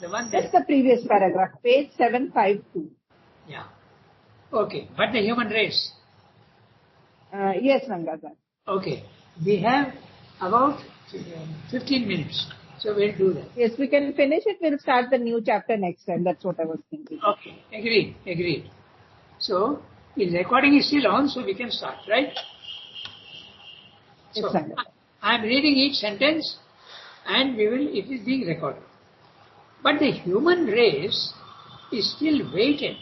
The one that... That's the previous paragraph, page 752. Yeah. Okay. But the human race? Yes, Ranga. Okay. We have about 15 minutes. So we'll do that. Yes, we can finish it. We'll start the new chapter next time. That's what I was thinking. Okay. Agreed. So, the recording is still on, so we can start, right? Yes, so, Ranga. I am reading each sentence and it is being recorded. But the human race is still weighted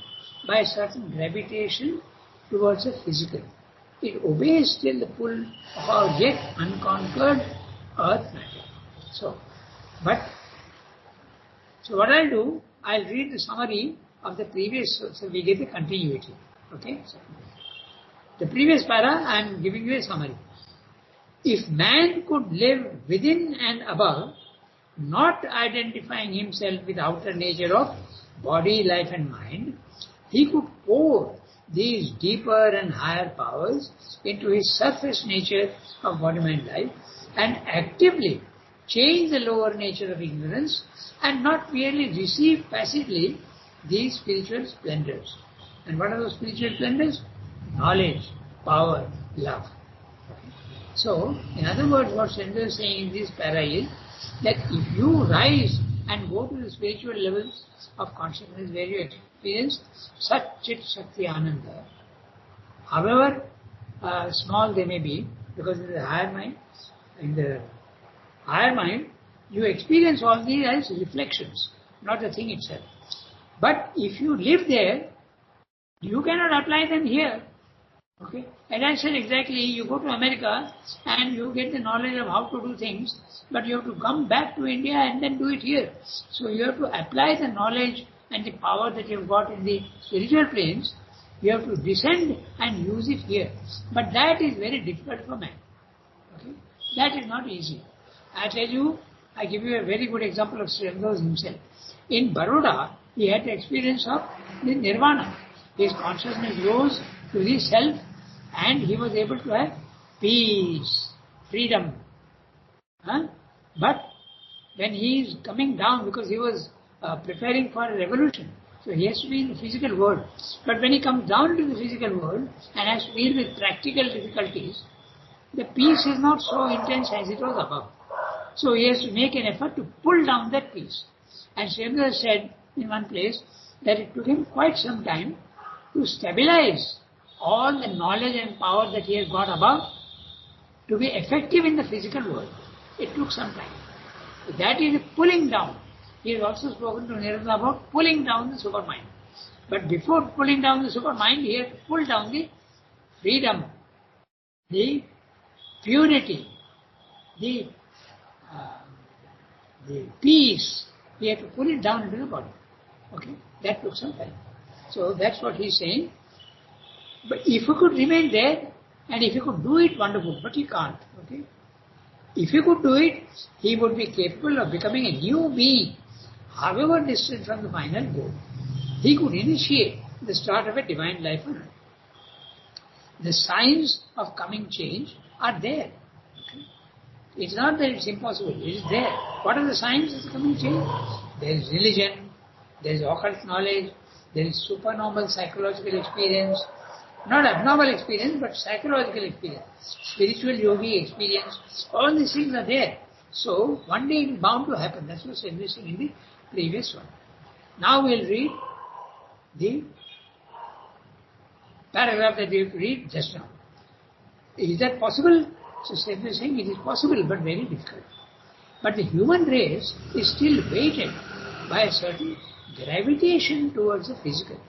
by a certain gravitation towards the physical. It obeys still the pull of our yet unconquered earth matter. So what I'll do, I'll read the summary of the previous, so we get the continuity. Okay? So, the previous para, I'm giving you a summary. If man could live within and above, not identifying himself with outer nature of body, life and mind, he could pour these deeper and higher powers into his surface nature of body, mind, life and actively change the lower nature of ignorance and not merely receive passively these spiritual splendors. And what are those spiritual splendors? Knowledge, power, love. So, in other words, what Sendra is saying in this para is that if you rise and go to the spiritual levels of consciousness where you experience such Chit Shakti Ananda, however small they may be, because in the higher mind, you experience all these as reflections, not the thing itself. But if you live there, you cannot apply them here. Okay? And I said exactly, you go to America and you get the knowledge of how to do things, but you have to come back to India and then do it here. So you have to apply the knowledge and the power that you've got in the spiritual planes, you have to descend and use it here. But that is very difficult for man. Okay? That is not easy. I tell you, I give you a very good example of Sri Ranga himself. In Baroda, he had the experience of the nirvana. His consciousness rose to the self and he was able to have peace, freedom. But when he is coming down, because he was preparing for a revolution, so he has to be in the physical world. But when he comes down to the physical world and has to deal with practical difficulties, the peace is not so intense as it was above. So he has to make an effort to pull down that peace. And Sri Ranga said in one place that it took him quite some time to stabilize all the knowledge and power that he has got above to be effective in the physical world. It took some time. So that is pulling down. He has also spoken to Nirvana about pulling down the super mind. But before pulling down the super mind, he had to pull down the freedom, the purity, the peace. He had to pull it down into the body. Okay? That took some time. So that's what he's saying. But if you could remain there, and if you could do it, wonderful. But he can't. Okay? If he could do it, he would be capable of becoming a new being, however distant from the final goal. He could initiate the start of a divine life on earth. The signs of coming change are there. Okay? It's not that it's impossible. It is there. What are the signs of the coming change? There is religion, there is occult knowledge, there is supernormal psychological experience, not abnormal experience, but psychological experience, spiritual yogi experience. All these things are there. So, one day it is bound to happen. That's what's interesting in the previous one. Now we'll read the paragraph that we read just now. Is that possible? So, Sri is saying it is possible, but very difficult. But the human race is still weighted by a certain gravitation towards the physical.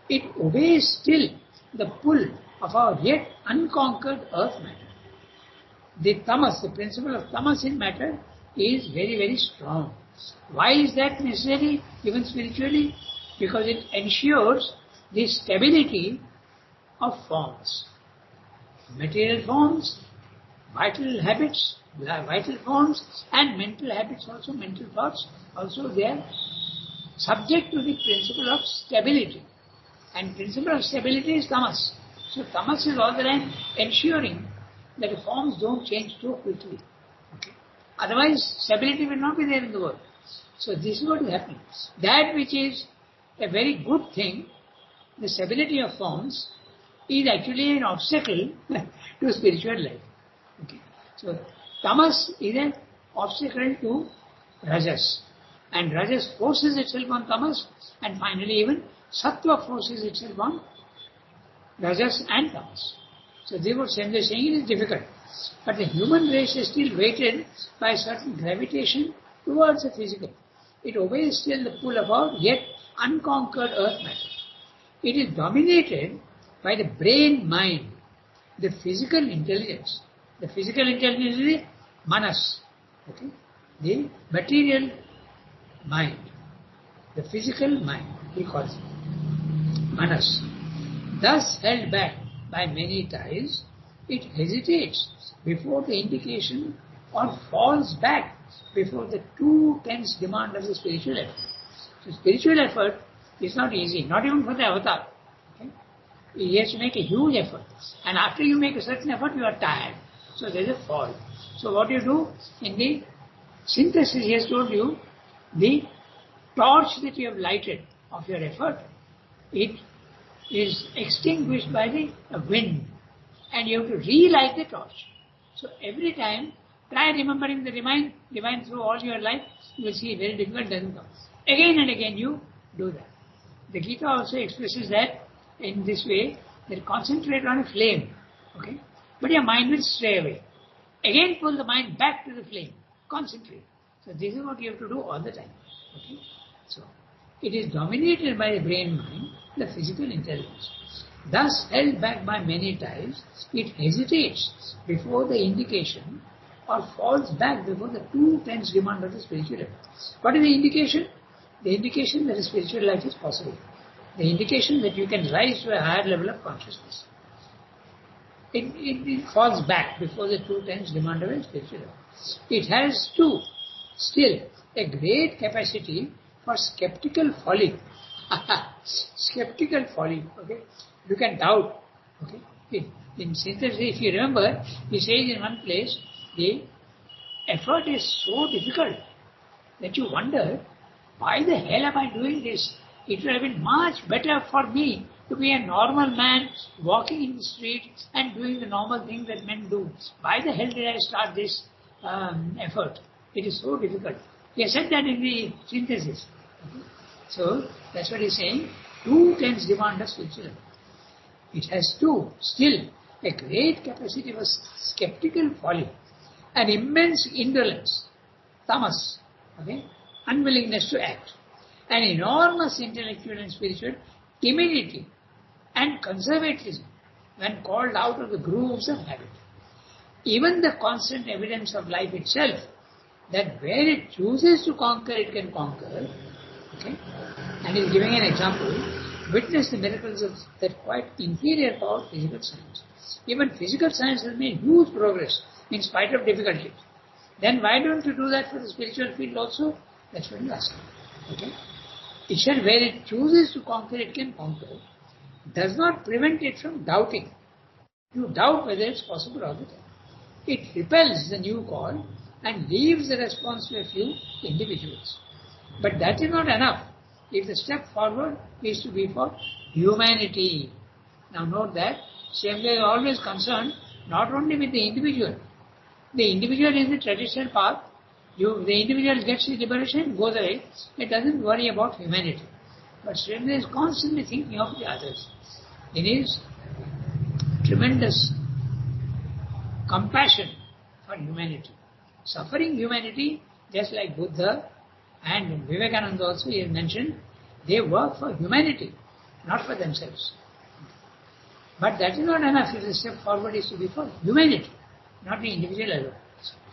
It obeys still the pull of our yet unconquered earth matter. The tamas, the principle of tamas in matter is very, very strong. Why is that necessary, even spiritually? Because it ensures the stability of forms. Material forms, vital habits, vital forms, and mental habits also, mental thoughts also, they are subject to the principle of stability. And principle of stability is tamas. So tamas is all the time ensuring that the forms don't change too quickly. Okay. Otherwise, stability will not be there in the world. So this is what is happening. That which is a very good thing, the stability of forms, is actually an obstacle to spiritual life. Okay. So tamas is an obstacle to rajas. And rajas forces itself on tamas, and finally even sattva forces itself on rajas and tamas. So they were saying it is difficult. But the human race is still weighted by a certain gravitation towards the physical. It obeys still the pull of our yet unconquered earth matter. It is dominated by the brain mind, the physical intelligence. The physical intelligence is the manas, okay? The material mind, the physical mind, he calls it manas. Thus held back by many ties, it hesitates before the indication or falls back before the too tense demand of the spiritual effort. So spiritual effort is not easy, not even for the avatar. Okay? He has to make a huge effort. And after you make a certain effort, you are tired. So there is a fall. So what you do in the synthesis, he has told you, the torch that you have lighted of your effort, it is extinguished by the wind. And you have to relight the torch. So every time, try remembering the divine through all your life, you will see very difficult doesn't come. Again and again you do that. The Gita also expresses that in this way, that concentrate on a flame, okay? But your mind will stray away. Again pull the mind back to the flame. Concentrate. So this is what you have to do all the time. Okay? So it is dominated by the brain mind, the physical intelligence. Thus held back by many ties, it hesitates before the indication or falls back before the too tense demand of the spiritual life. What is the indication? The indication that a spiritual life is possible. The indication that you can rise to a higher level of consciousness. It falls back before the too tense demand of a spiritual life. It has too, still, a great capacity for skeptical folly. Skeptical folly, okay? You can doubt, okay? In synthesis, if you remember, he says in one place, the effort is so difficult that you wonder, why the hell am I doing this? It would have been much better for me to be a normal man walking in the street and doing the normal things that men do. Why the hell did I start this effort? It is so difficult. He has said that in the synthesis. Okay? So, that's what he is saying. Too tense demand of spiritual effort. It has too, still, a great capacity for skeptical folly, an immense indolence, tamas, okay, unwillingness to act, an enormous intellectual and spiritual timidity and conservatism when called out of the grooves of habit. Even the constant evidence of life itself, that where it chooses to conquer, it can conquer, okay, and he's giving an example. Witness the miracles of that quite inferior power, physical science. Even physical science has made huge progress in spite of difficulties. Then why don't you do that for the spiritual field also? That's what you ask. Okay? It said where it chooses to conquer, it can conquer. Does not prevent it from doubting. You doubt whether it's possible or not. It repels the new call and leaves the response to a few individuals. But that is not enough. If the step forward is to be for humanity. Now note that Shemla is always concerned not only with the individual. The individual is the traditional path. The individual gets his liberation, goes away. It doesn't worry about humanity. But Shemla is constantly thinking of the others. In his tremendous compassion for humanity. Suffering humanity, just like Buddha and Vivekananda also, he has mentioned, they work for humanity, not for themselves. But that is not enough if the step forward is to be for humanity, not the individual alone.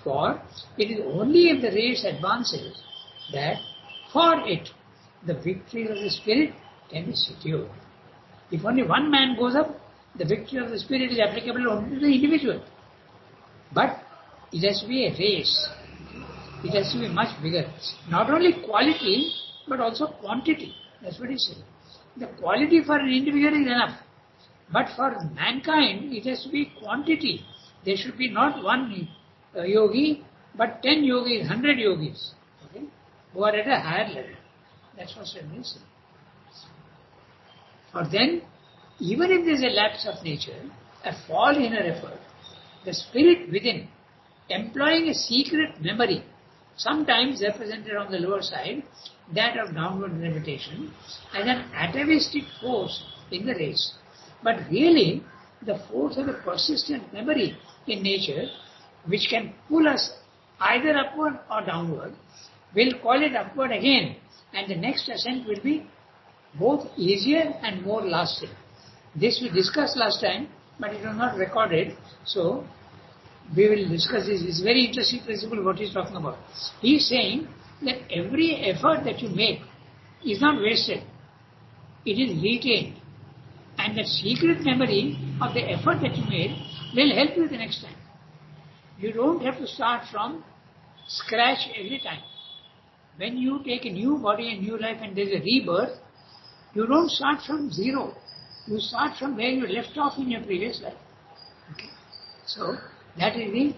For it is only if the race advances that for it the victory of the spirit can be secured. If only one man goes up, the victory of the spirit is applicable only to the individual. But it has to be a race. It has to be much bigger. Not only quality, but also quantity. That's what he said. The quality for an individual is enough. But for mankind, it has to be quantity. There should be not one yogi but 10 yogis, 100 yogis, okay, who are at a higher level. That's what Swami is saying. For then, even if there is a lapse of nature, a fall in her effort, the spirit within, employing a secret memory, sometimes represented on the lower side, that of downward gravitation, as an atavistic force in the race. But really, the force of the persistent memory in nature, which can pull us either upward or downward, will call it upward again, and the next ascent will be both easier and more lasting. This we discussed last time, but it was not recorded, so we will discuss this. It's a very interesting principle what he's talking about. He's saying that every effort that you make is not wasted. It is retained. And the secret memory of the effort that you made will help you the next time. You don't have to start from scratch every time. When you take a new body and new life and there's a rebirth, you don't start from zero. You start from where you left off in your previous life. Okay? So, that is the,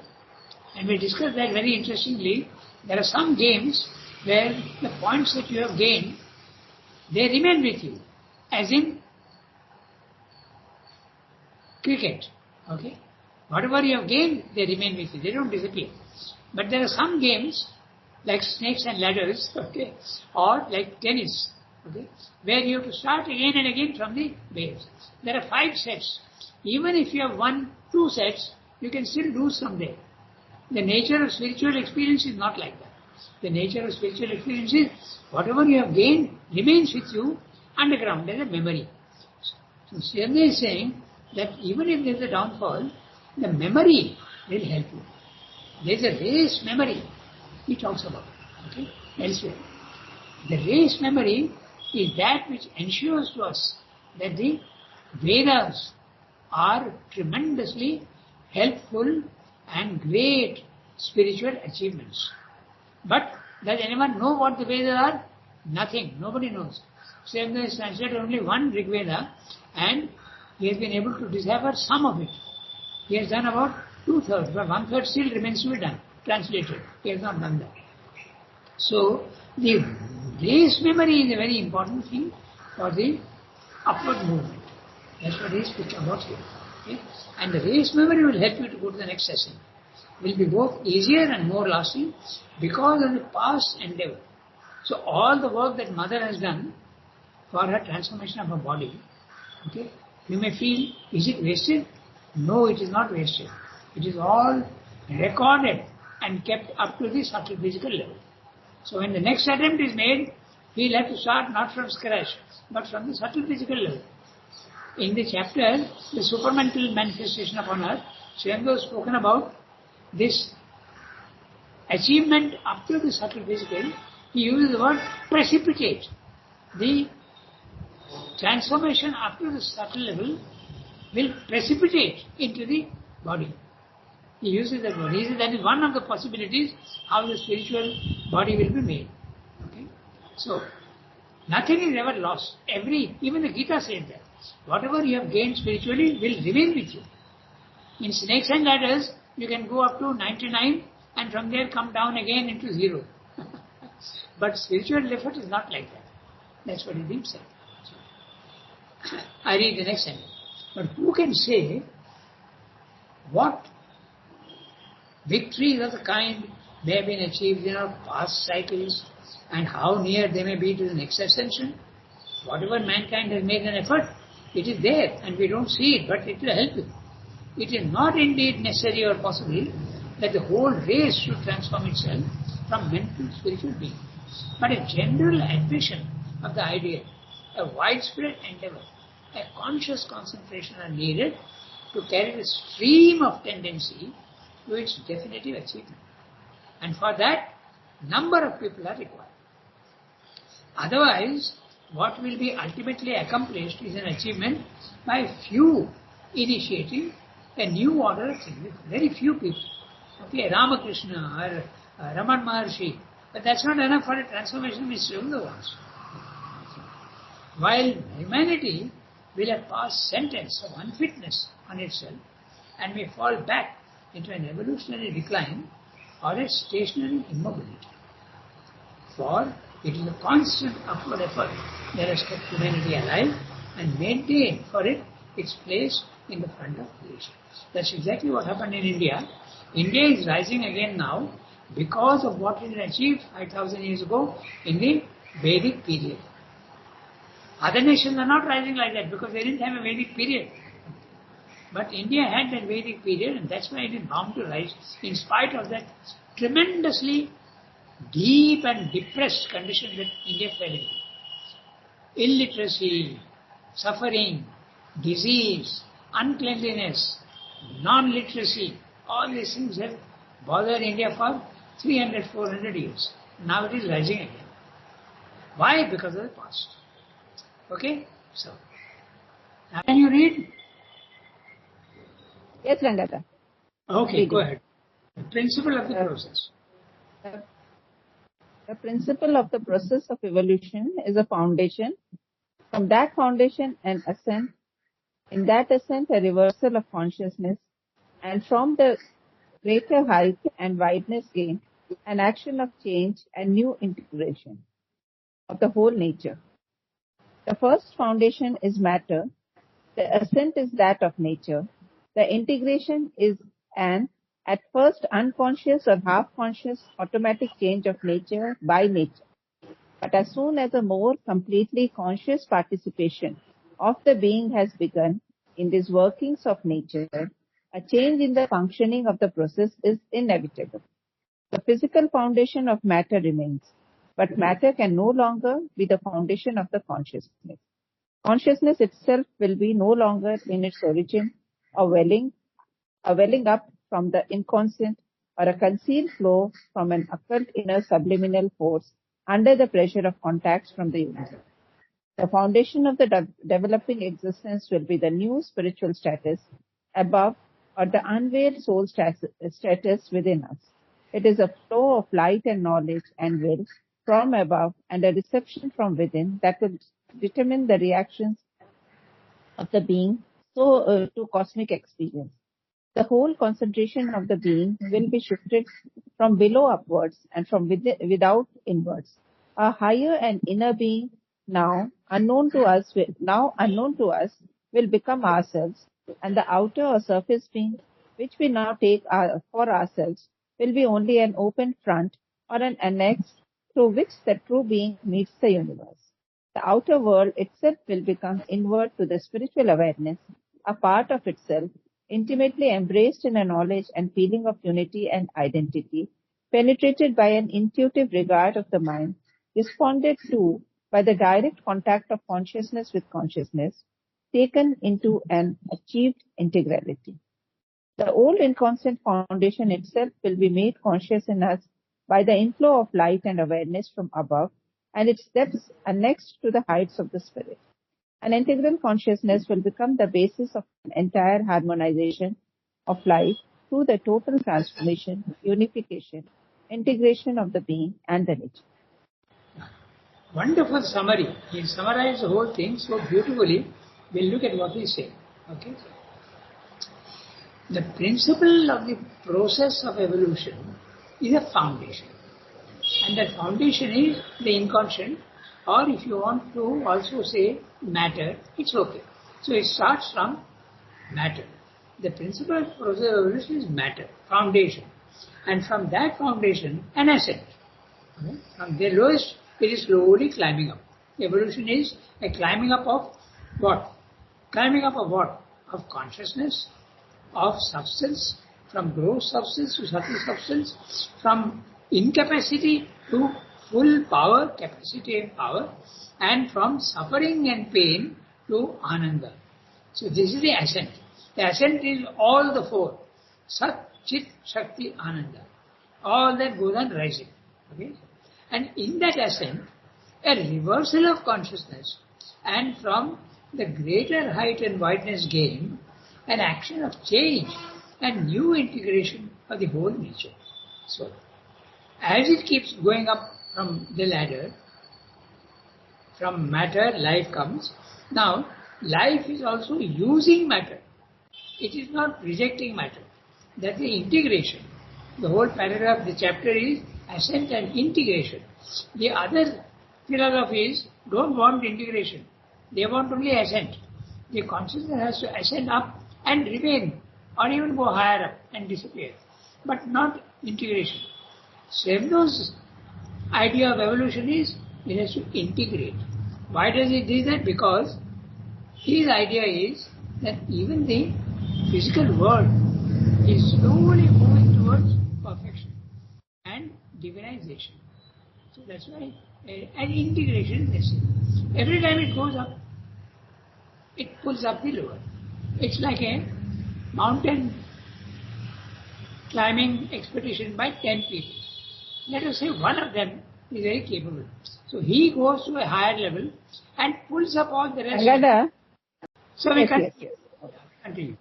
and we discussed that very interestingly. There are some games where the points that you have gained, they remain with you. As in cricket. Okay? Whatever you have gained, they remain with you. They don't disappear. But there are some games, like snakes and ladders, okay, or like tennis, okay, where you have to start again and again from the base. There are 5 sets. Even if you have won 2 sets, you can still do someday. The nature of spiritual experience is not like that. The nature of spiritual experience is whatever you have gained remains with you underground as a memory. So Sriyanga is saying that even if there is a downfall, the memory will help you. There is a race memory he talks about, okay, elsewhere. The race memory is that which ensures to us that the Vedas are tremendously helpful and great spiritual achievements. But does anyone know what the Vedas are? Nothing. Nobody knows. Sriyanga has translated only one Rig Veda and he has been able to decipher some of it. He has done about 2/3, but 1/3 still remains to be done, translated. He has not done that. So, the race memory is a very important thing for the upward movement. That's what he is speaking about here. Okay? And the race memory will help you to go to the next session. Will be both easier and more lasting because of the past endeavor. So all the work that Mother has done for her transformation of her body, okay, you may feel, is it wasted? No, it is not wasted. It is all recorded and kept up to the subtle physical level. So when the next attempt is made, we'll have to start not from scratch, but from the subtle physical level. In the chapter, the supramental manifestation upon earth, Sriyanga has spoken about this achievement up to the subtle physical. He uses the word precipitate. The transformation up to the subtle level will precipitate into the body. He uses that word. He says that is one of the possibilities how the spiritual body will be made. Okay? So, nothing is ever lost. Even the Gita says that. Whatever you have gained spiritually will remain with you. In snakes and ladders, you can go up to 99 and from there come down again into 0. But spiritual effort is not like that. That's what he said. I read the next sentence. But who can say what victories of the kind may have been achieved in our past cycles and how near they may be to the next ascension? Whatever mankind has made an effort, it is there and we don't see it, but it will help you. It is not indeed necessary or possible that the whole race should transform itself from mental to spiritual being, but a general admission of the idea, a widespread endeavor, a conscious concentration are needed to carry the stream of tendency to its definitive achievement. And for that, number of people are required. Otherwise, what will be ultimately accomplished is an achievement by few initiating a new order of things. Very few people. Okay, Ramakrishna or Raman Maharshi. But that's not enough for a transformation which Sriyanga wants. While humanity will have passed sentence of unfitness on itself and may fall back into an evolutionary decline, or a stationary immobility. For it is a constant upward effort that has kept humanity alive and maintained for it its place in the front of creation. That's exactly what happened in India. India is rising again now because of what it achieved 5,000 years ago in the Vedic period. Other nations are not rising like that because they didn't have a Vedic period. But India had that Vedic period, and that's why it is bound to rise in spite of that tremendously deep and depressed condition that India fell into. Illiteracy, suffering, disease, uncleanliness, non-literacy, all these things have bothered India for 300, 400 years. Now it is rising again. Why? Because of the past. Okay? So, now can you read? Yes, Ranga. Okay, go ahead. The principle of the process. The principle of the process of evolution is a foundation. From that foundation, an ascent. In that ascent, a reversal of consciousness. And from the greater height and wideness gained, an action of change and new integration of the whole nature. The first foundation is matter. The ascent is that of nature. The integration is an at first unconscious or half-conscious automatic change of nature by nature. But as soon as a more completely conscious participation of the being has begun in these workings of nature, a change in the functioning of the process is inevitable. The physical foundation of matter remains, but matter can no longer be the foundation of the consciousness. Consciousness itself will be no longer in its origin a welling up from the inconscient or a concealed flow from an occult inner subliminal force under the pressure of contacts from the universe. The foundation of the developing existence will be the new spiritual status above or the unveiled soul status within us. It is a flow of light and knowledge and will from above and a reception from within that will determine the reactions of the being to cosmic experience. The whole concentration of the being will be shifted from below upwards and from without inwards. A higher and inner being now unknown to us will become ourselves, and the outer or surface being which we now take for ourselves will be only an open front or an annex through which the true being meets the universe. The outer world itself will become inward to the spiritual awareness, a part of itself, intimately embraced in a knowledge and feeling of unity and identity, penetrated by an intuitive regard of the mind, responded to by the direct contact of consciousness with consciousness, taken into an achieved integrality. The old inconscient foundation itself will be made conscious in us by the inflow of light and awareness from above, and its depths annexed to the heights of the spirit. An integral consciousness will become the basis of an entire harmonization of life through the total transformation, unification, integration of the being and the nature. Wonderful summary. He summarized the whole thing so beautifully. We'll look at what he said. Okay. The principle of the process of evolution is a foundation. And that foundation is the inconscient, or if you want to also say matter, it's okay. So it starts from matter. The principle of process of evolution is matter, foundation. And from that foundation, an ascent. Okay? From the lowest, it is slowly climbing up. Evolution is a climbing up of what? Climbing up of what? Of consciousness, of substance, from gross substance to subtle substance, from incapacity to full power, capacity and power, and from suffering and pain to ananda. So this is the ascent. The ascent is all the four. Sat, Chit, Shakti, Ananda. All that goes on rising. Okay? And in that ascent, a reversal of consciousness, and from the greater height and wideness gained, an action of change and new integration of the whole nature. So, as it keeps going up from the ladder, from matter, life comes. Now, life is also using matter. It is not rejecting matter. That's the integration. The whole paragraph, the chapter is ascent and integration. The other philosophies don't want integration. They want only ascent. The consciousness has to ascend up and remain, or even go higher up and disappear, but not integration. Srebno's idea of evolution is it has to integrate. Why does it do that? Because his idea is that even the physical world is slowly moving towards perfection and divinization. So that's why an integration is necessary. Every time it goes up, it pulls up the lower. It's like a mountain climbing expedition by 10 people. Let us say one of them is very capable. So he goes to a higher level and pulls up all the rest. So we continue.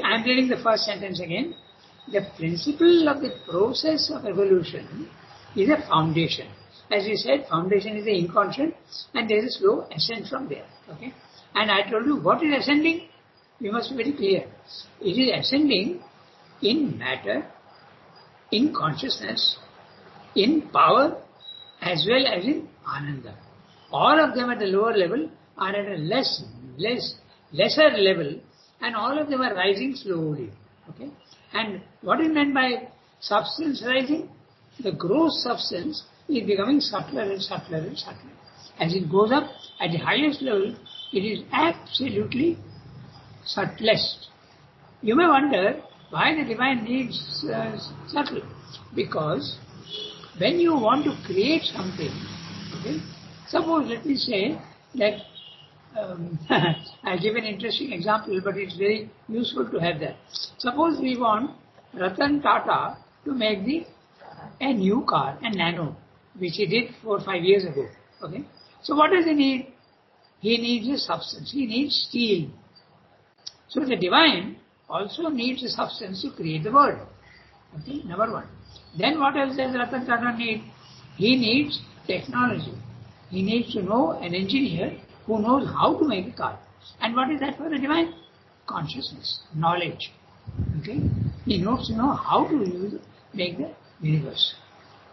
I am reading the first sentence again. The principle of the process of evolution is a foundation. As we said, foundation is the inconscient and there is a slow ascent from there. Okay? And I told you what is ascending? We must be very clear. It is ascending in matter, in consciousness, in power, as well as in ananda. All of them at the lower level are at a lesser level, and all of them are rising slowly. Okay? And what is meant by substance rising? The gross substance is becoming subtler and subtler and subtler. As it goes up, at the highest level, it is absolutely subtlest. You may wonder why the divine needs subtle. Because when you want to create something, okay, suppose let me say that I'll give an interesting example, but it's very useful to have that. Suppose we want Ratan Tata to make a new car, a Nano, which he did 4 or 5 years ago. Okay, so what does he need? He needs a substance. He needs steel. So the divine also needs a substance to create the world. Okay, number one. Then what else does Ratan Tata need? He needs technology. He needs to know an engineer who knows how to make a car. And what is that for the divine? Consciousness, knowledge. Okay, he knows to know how to make the universe.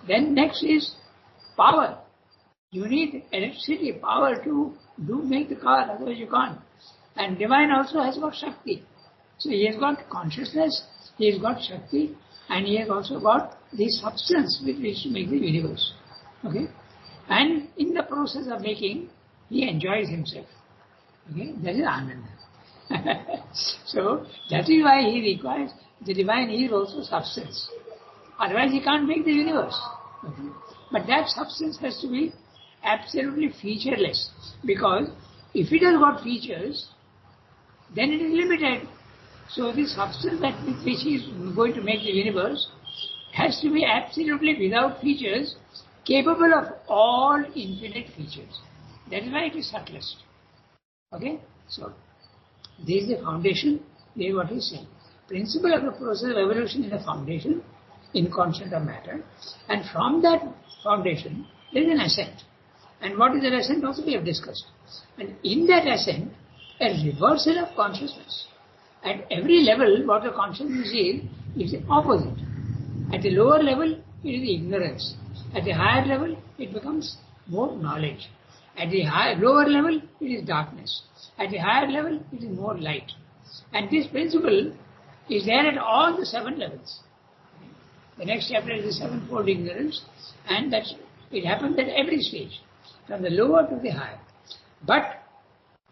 Then next is power. You need electricity, power to make the car, otherwise you can't. And divine also has got Shakti. So he has got consciousness, he has got Shakti, and he has also got the substance with which to make the universe. Okay? And in the process of making, he enjoys himself. Okay? That is Ananda. So that is why he requires, the divine is also substance. Otherwise he can't make the universe. Okay? But that substance has to be absolutely featureless. Because if it has got features, then it is limited. So the substance that with which he is going to make the universe has to be absolutely without features, capable of all infinite features. That is why it is subtlest. Okay? So, this is the foundation, this is what he is saying. Principle of the process of evolution is the foundation, inconscient of matter, and from that foundation, there is an ascent. And what is that ascent also we have discussed. And in that ascent, a reversal of consciousness. At every level, what the consciousness is the opposite. At the lower level, it is ignorance. At the higher level, it becomes more knowledge. At the lower level, it is darkness. At the higher level, it is more light. And this principle is there at all the 7 levels. The next chapter is the sevenfold ignorance, and it happens at every stage, from the lower to the higher. But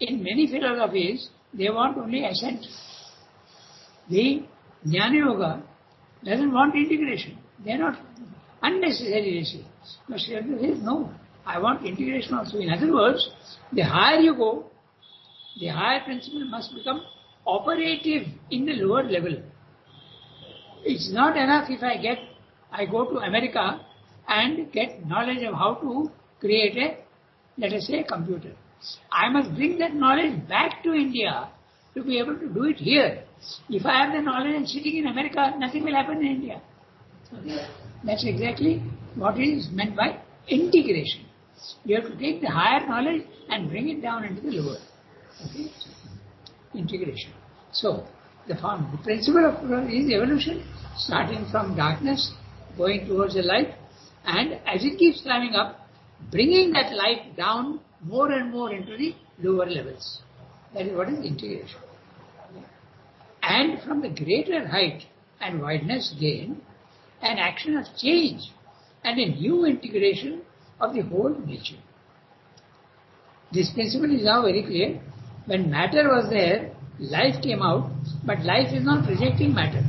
in many philosophies, they want only ascent. The Jnana Yoga doesn't want integration. They are not unnecessary, they say. But Srila says, no, I want integration also. In other words, the higher you go, the higher principle must become operative in the lower level. It's not enough if I go to America and get knowledge of how to create let us say, a computer. I must bring that knowledge back to India to be able to do it here. If I have the knowledge and sitting in America, nothing will happen in India. Okay? That's exactly what is meant by integration. You have to take the higher knowledge and bring it down into the lower. Okay? Integration. So, The principle of is evolution, starting from darkness, going towards the light, and as it keeps climbing up, bringing that light down more and more into the lower levels. That is what is integration. And from the greater height and wideness gain, an action of change and a new integration of the whole nature. This principle is now very clear. When matter was there, life came out, but life is not rejecting matter.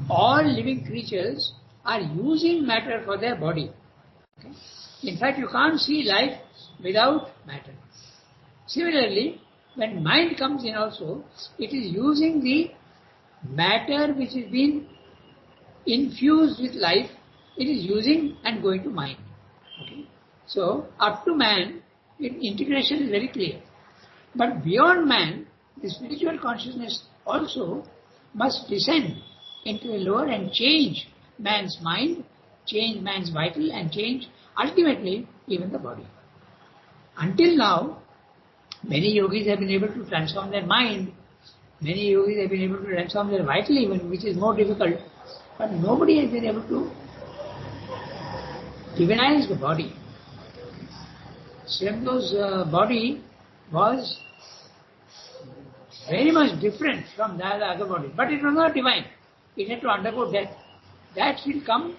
All living creatures are using matter for their body. Okay? In fact, you can't see life without matter. Similarly, when mind comes in also, it is using the matter which has been infused with life, it is using and going to mind. Okay? So, up to man, integration is very clear. But beyond man, the spiritual consciousness also must descend into a lower and change man's mind, change man's vital, and change ultimately even the body. Until now, many yogis have been able to transform their mind, many yogis have been able to transform their vital even, which is more difficult, but nobody has been able to divinize the body. Srimdo's body was very much different from the other body, but it was not divine. It had to undergo death. That will come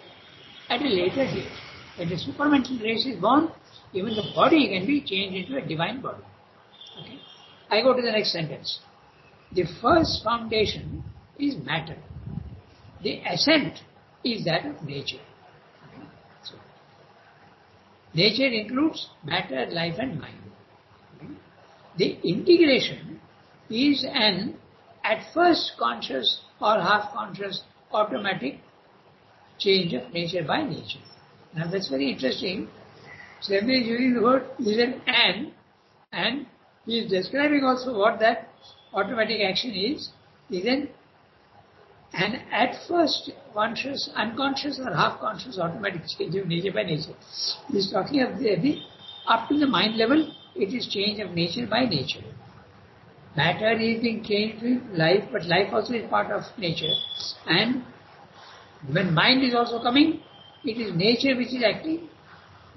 at a later date. When the supermental race is born, even the body can be changed into a divine body. Okay? I go to the next sentence. The first foundation is matter. The ascent is that of nature. Okay? So, nature includes matter, life and mind. Okay? The integration is an at first conscious or half conscious automatic change of nature by nature. Now that's very interesting. So everybody is using the word is an and he is describing also what that automatic action is an at first conscious, unconscious or half conscious automatic change of nature by nature. He is talking of the up to the mind level, it is change of nature by nature. Matter is being changed with life, but life also is part of nature. And when mind is also coming, it is nature which is acting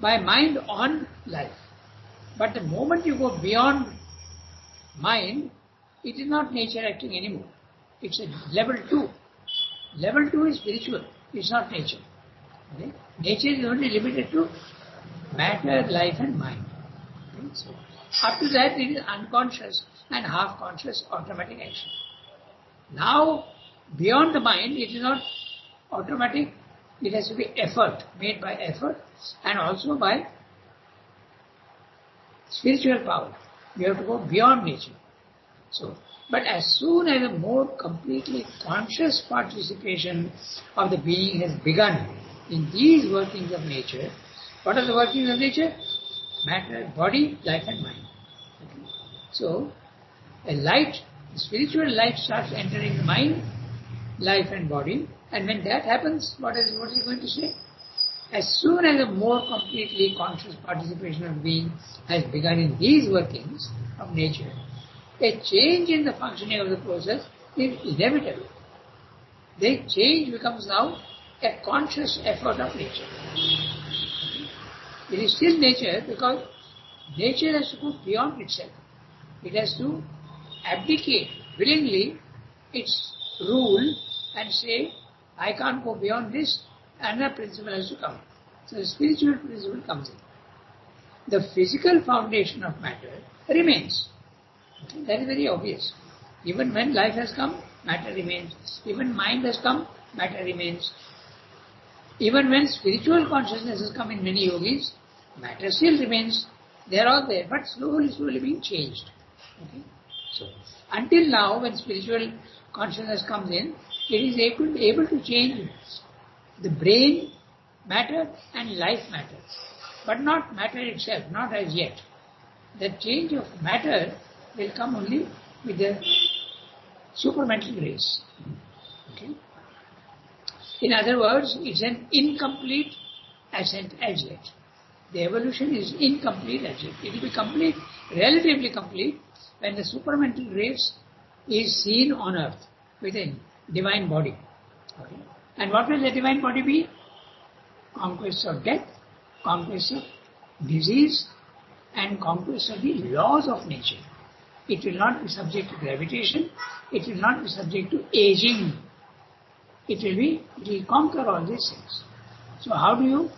by mind on life. But the moment you go beyond mind, it is not nature acting anymore. It's a level 2. Level 2 is spiritual. It's not nature. Okay? Nature is only limited to matter, life and mind. Okay? So, up to that it is unconscious and half conscious automatic action. Now, beyond the mind, it is not automatic. It has to be effort, made by effort and also by spiritual power. You have to go beyond nature. So, but as soon as a more completely conscious participation of the being has begun in these workings of nature, what are the workings of nature? Matter, body, life and mind. Okay. So, a light, spiritual light starts entering the mind, life and body, and when that happens, what is he going to say? As soon as a more completely conscious participation of being has begun in these workings of nature, a change in the functioning of the process is inevitable. The change becomes now a conscious effort of nature. It is still nature because nature has to go beyond itself. It has to abdicate willingly its rule and say, I can't go beyond this, another principle has to come. So the spiritual principle comes in. The physical foundation of matter remains. Okay? That is very obvious. Even when life has come, matter remains. Even mind has come, matter remains. Even when spiritual consciousness has come in many yogis, matter still remains. They are all there, but slowly being changed. Okay? So, until now, when spiritual consciousness comes in, it is able to change the brain matter and life matter, but not matter itself, not as yet. The change of matter will come only with the supramental grace. Okay? In other words, it's an incomplete ascent as yet. The evolution is incomplete as yet. It will be complete, relatively complete, when the supramental race is seen on earth. with a divine body. Okay? And what will the divine body be? Conquest of death, conquest of disease, and conquest of the laws of nature. It will not be subject to gravitation. It will not be subject to aging. It will conquer all these things. So how do you?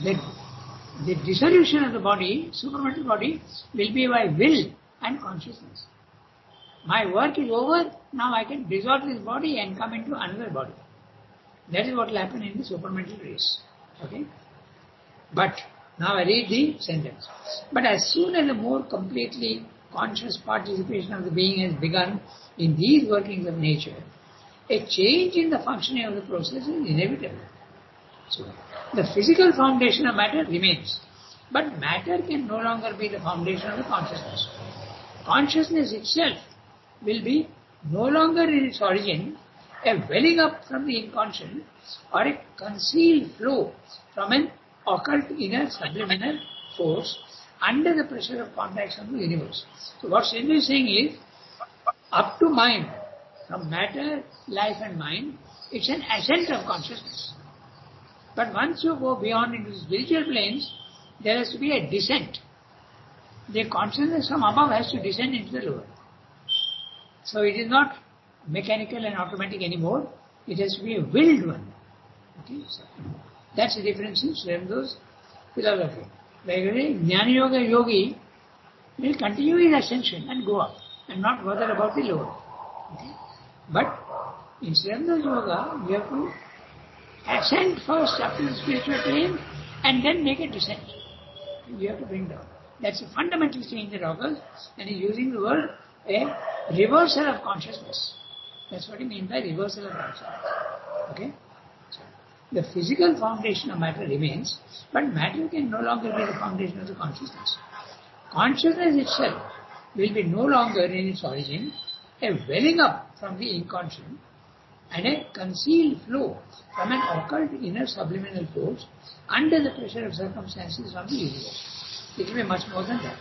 The dissolution of the body, supramental body, will be by will and consciousness. My work is over, now I can dissolve this body and come into another body. That is what will happen in the supramental race. Okay? But, now I read the sentence. But as soon as a more completely conscious participation of the being has begun in these workings of nature, a change in the functioning of the process is inevitable. So, the physical foundation of matter remains, but matter can no longer be the foundation of the consciousness. Consciousness itself will be no longer in its origin a welling up from the inconscient or a concealed flow from an occult inner subliminal force under the pressure of contacts of the universe. So what Srindu is saying is, up to mind, from matter, life and mind, it's an ascent of consciousness. But once you go beyond into spiritual planes, there has to be a descent. The consciousness from above has to descend into the lower. So it is not mechanical and automatic anymore. It has to be a willed one. Okay? So that's the difference in Sri Aurobindo philosophy. Like Jnana Yoga yogi will continue his ascension and go up and not bother about the lower. Okay? But in Sri Aurobindo yoga, you have to ascend first up to the spiritual plane and then make a descent. You have to bring down. That's a fundamental change that occurs, and he's using the word a reversal of consciousness. That's what he means by reversal of consciousness. Okay? So, the physical foundation of matter remains, but matter can no longer be the foundation of the consciousness. Consciousness itself will be no longer in its origin a welling up from the inconscient and a concealed flow from an occult inner subliminal force under the pressure of circumstances from the universe. It will be much more than that.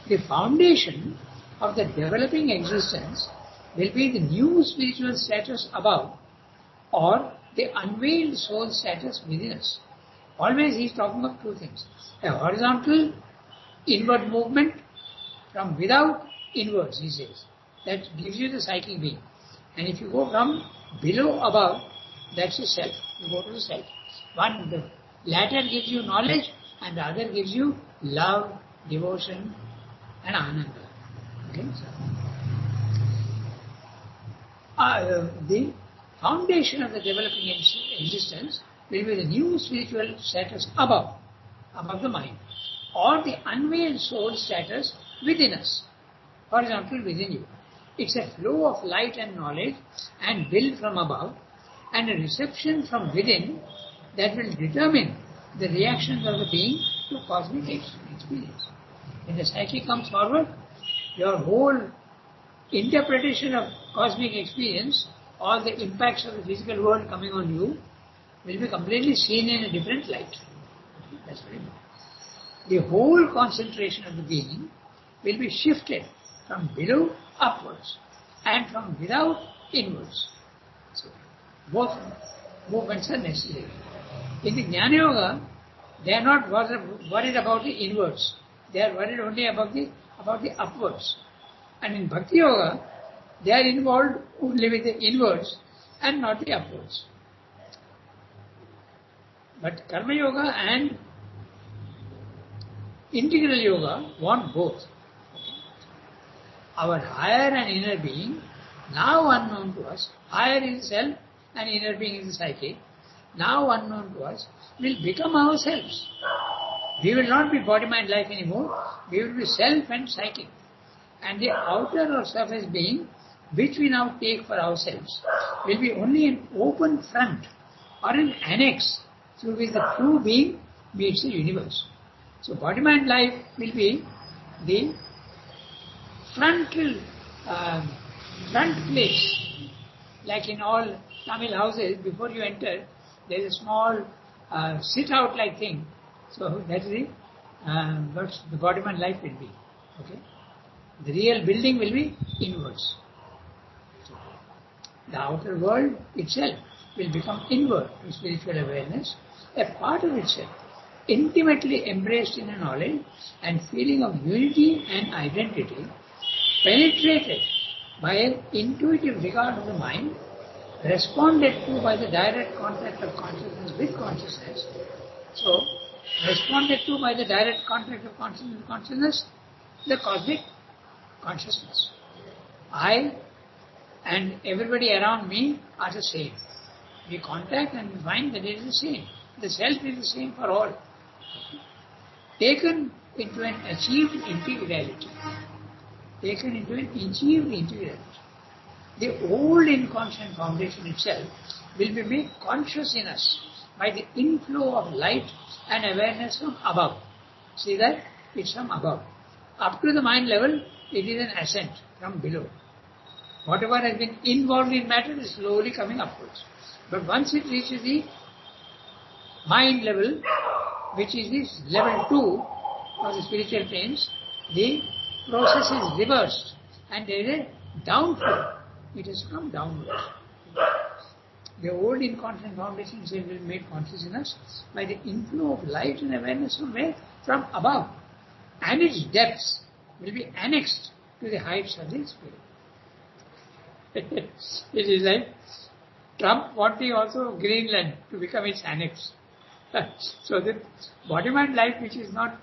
The foundation of the developing existence will be the new spiritual status above or the unveiled soul status within us. Always he is talking of two things. A horizontal inward movement from without inwards, he says. That gives you the psychic being. And if you go from below above, that's the self. You go to the self. One, the latter gives you knowledge and the other gives you love, devotion and ananda. Okay? So, the foundation of the developing existence will be the new spiritual status above the mind, or the unveiled soul status within us, horizontal within you. It's a flow of light and knowledge and will from above, and a reception from within that will determine the reactions of the being to cosmic experience. When the psyche comes forward, your whole interpretation of cosmic experience, all the impacts of the physical world coming on you, will be completely seen in a different light. That's very important. The whole concentration of the being will be shifted from below upwards and from without inwards. So, both movements are necessary. In the Jnana Yoga, they are not worried about the inwards. They are worried only about the upwards. And in Bhakti Yoga, they are involved only with the inwards and not the upwards. But Karma Yoga and Integral Yoga want both. Our higher and inner being, now unknown to us, higher is self and inner being is the psyche, now unknown to us, will become ourselves. We will not be body, mind, life anymore. We will be self and psychic. And the outer or surface being, which we now take for ourselves, will be only an open front or an annex through which the true being meets the universe. So body, mind, life will be the front place. Like in all Tamil houses, before you enter, there is a small sit-out like thing. So that is what the body, mind, life will be. Okay? The real building will be inwards. The outer world itself will become inward to spiritual awareness, a part of itself, intimately embraced in a knowledge and feeling of unity and identity, penetrated by an intuitive regard of the mind, responded to by the direct contact of consciousness with consciousness. So, responded to by the direct contact of consciousness with consciousness, the cosmic consciousness. I and everybody around me are the same. We contact and we find that it is the same. The self is the same for all. Taken into an achieved integrality. Taken into an achieved integrality. The old inconscient foundation itself will be made conscious in us by the inflow of light and awareness from above. See that? It's from above. Up to the mind level, it is an ascent from below. Whatever has been involved in matter is slowly coming upwards. But once it reaches the mind level, which is this level 2 of the spiritual planes, the process is reversed and there is a downfall. It has come downwards. The old inconscient foundation will be made conscious in us by the inflow of light and awareness from where? From above. And its depths will be annexed to the heights of the spirit. It is like Trump wanting also Greenland to become its annex. So the body-mind life which is not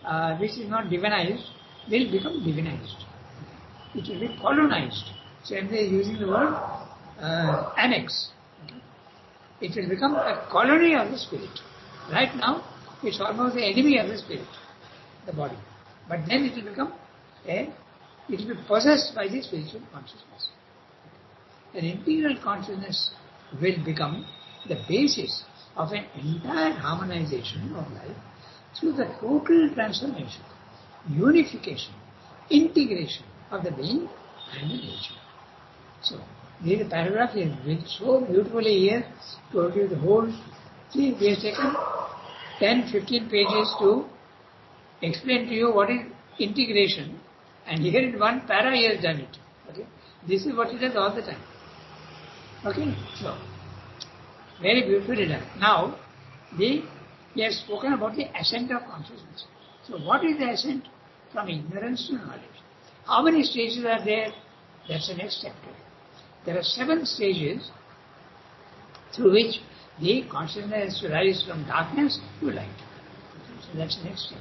divinized will become divinized. It will be colonized. So if they are using the word annex, it will become a colony of the spirit. Right now, it's almost the enemy of the spirit, the body. But then it will become it will be possessed by the spiritual consciousness. An integral consciousness will become the basis of an entire harmonization of life through the total transformation, unification, integration of the being and the nature. So, this paragraph is so beautifully here to give the whole. See, we have taken 10-15 pages to explain to you what is integration, and here in one para he has done it. Okay, this is what he does all the time. Okay, so very beautifully done. Now, we have spoken about the ascent of consciousness. So, what is the ascent from ignorance to knowledge? How many stages are there? That's the next chapter. There are 7 stages through which the consciousness has to rise from darkness to light. So that's the next step.